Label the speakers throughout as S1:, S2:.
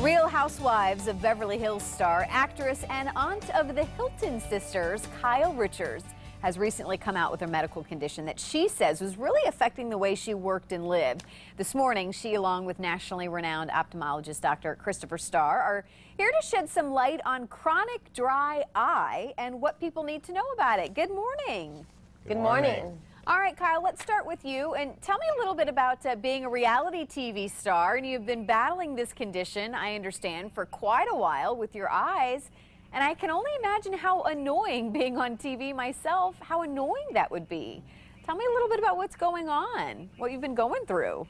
S1: Real Housewives of Beverly Hills star, actress, and aunt of the Hilton sisters, Kyle Richards, has recently come out with a medical condition that she says was really affecting the way she worked and lived. This morning, she, along with nationally renowned ophthalmologist Dr. Christopher Starr, are here to shed some light on chronic dry eye and what people need to know about it. Good morning.
S2: Good morning.
S1: All right, Kyle, let's start with you and tell me a little bit about being a reality TV star. And you've been battling this condition, I understand, for quite a while with your eyes. And I can only imagine how annoying, being on TV myself, how annoying that would be. Tell me a little bit about what's going on, what you've been going through.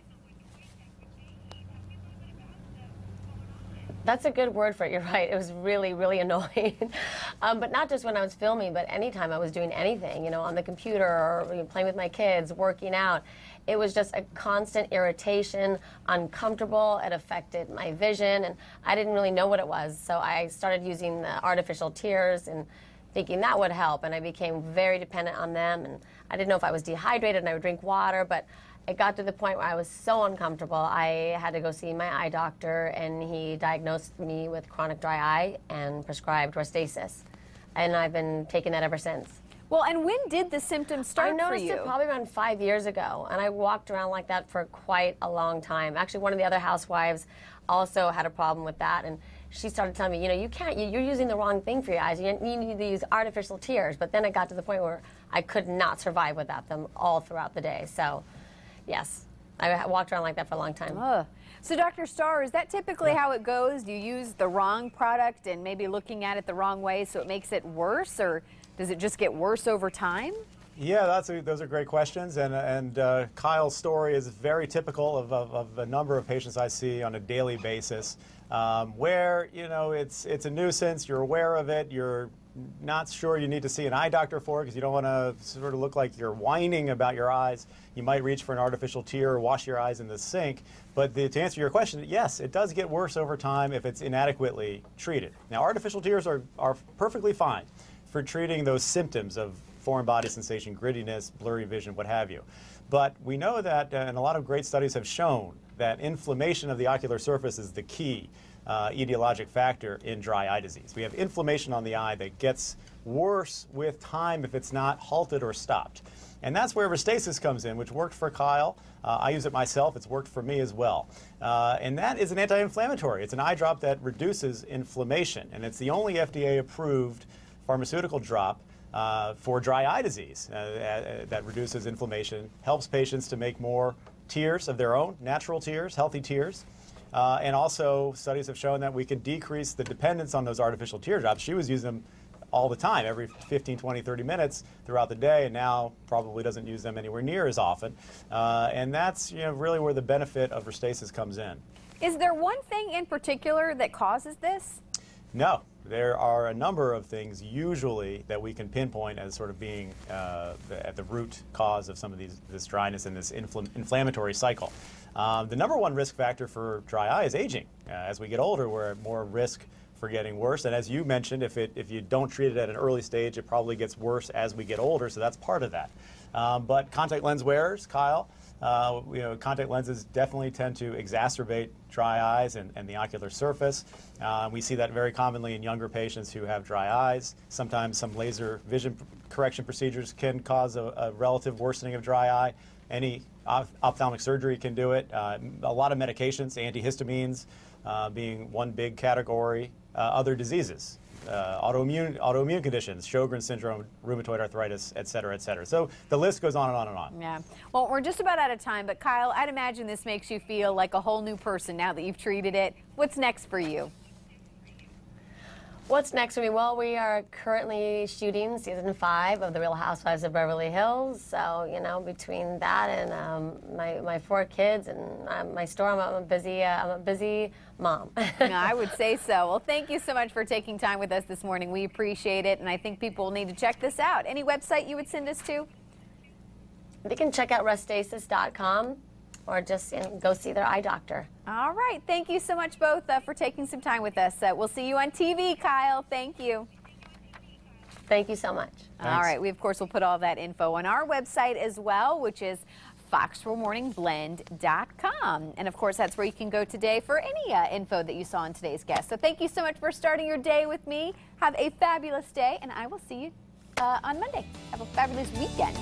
S2: That's a good word for it. You're right. It was really, really annoying. But not just when I was filming, but anytime I was doing anything, you know, on the computer or playing with my kids, working out. It was just a constant irritation, uncomfortable. It affected my vision, and I didn't really know what it was. So I started using the artificial tears and thinking that would help, and I became very dependent on them. And I didn't know if I was dehydrated, and I would drink water, but it got to the point where I was so uncomfortable, I had to go see my eye doctor, and he diagnosed me with chronic dry eye and prescribed Restasis. And I've been taking that ever since.
S1: Well, and when did the symptoms start for you?
S2: I noticed it probably around 5 years ago, and I walked around like that for quite a long time. Actually, one of the other housewives also had a problem with that, and she started telling me, you know, you can't, you're using the wrong thing for your eyes. You need to use artificial tears. But then it got to the point where I could not survive without them all throughout the day. So, yes, I walked around like that for a long time.
S1: So, Dr. Starr, is that typically how it goes? Do you use the wrong product and maybe looking at it the wrong way so it makes it worse, or does it just get worse over time?
S3: Yeah, those are great questions, and Kyle's story is very typical of a number of patients I see on a daily basis, where, you know, it's a nuisance, you're aware of it, you're not sure you need to see an eye doctor for it because you don't want to sort of look like you're whining about your eyes. You might reach for an artificial tear or wash your eyes in the sink. But to answer your question, yes, it does get worse over time if it's inadequately treated. Now, artificial tears are perfectly fine for treating those symptoms of foreign body sensation, grittiness, blurry vision, what have you. But we know that, and a lot of great studies have shown, that inflammation of the ocular surface is the key etiologic factor in dry eye disease. We have inflammation on the eye that gets worse with time if it's not halted or stopped. And that's where Restasis comes in, which worked for Kyle. I use it myself. It's worked for me as well. And that is an anti-inflammatory. It's an eye drop that reduces inflammation. And it's the only FDA-approved pharmaceutical drop for dry eye disease that reduces inflammation, helps patients to make more tears of their own, natural tears, healthy tears. And also, studies have shown that we can decrease the dependence on those artificial tear drops. She was using them all the time, every 15, 20, 30 minutes throughout the day, and now probably doesn't use them anywhere near as often. And that's, you know, really where the benefit of Restasis comes in. Is
S1: there one thing in particular that causes this?
S3: No. There are a number of things usually that we can pinpoint as sort of being at the root cause of some of this dryness and this inflammatory cycle. The number one risk factor for dry eye is aging. As we get older, we're at more risk for getting worse. And as you mentioned, if you don't treat it at an early stage, it probably gets worse as we get older, so that's part of that. But contact lens wearers, Kyle, you know, contact lenses definitely tend to exacerbate dry eyes and the ocular surface. We see that very commonly in younger patients who have dry eyes. Sometimes some laser vision correction procedures can cause a relative worsening of dry eye. Any ophthalmic surgery can do it. A lot of medications, antihistamines being one big category. Other diseases, autoimmune conditions, Sjogren's syndrome, rheumatoid arthritis, et cetera, et cetera. So the list goes on and on and on.
S1: Yeah. Well, we're just about out of time, but Kyle, I'd imagine this makes you feel like a whole new person now that you've treated it. What's next for you?
S2: What's next for me? Well, we are currently shooting season 5 of The Real Housewives of Beverly Hills. So, you know, between that and my 4 kids and my store, I'm a busy mom.
S1: I would say so. Well, thank you so much for taking time with us this morning. We appreciate it, and I think people will need to check this out. Any website you would send us to?
S2: They can check out Restasis.com. or just go see their eye doctor.
S1: All right. Thank you so much both for taking some time with us. We'll see you on TV, Kyle. Thank you.
S2: Thank you so much.
S1: Thanks. All right. We, of course, will put all that info on our website as well, which is fox4morningblend.com. And of course, that's where you can go today for any info that you saw in today's guest. So thank you so much for starting your day with me. Have a fabulous day, and I will see you on Monday. Have a fabulous weekend.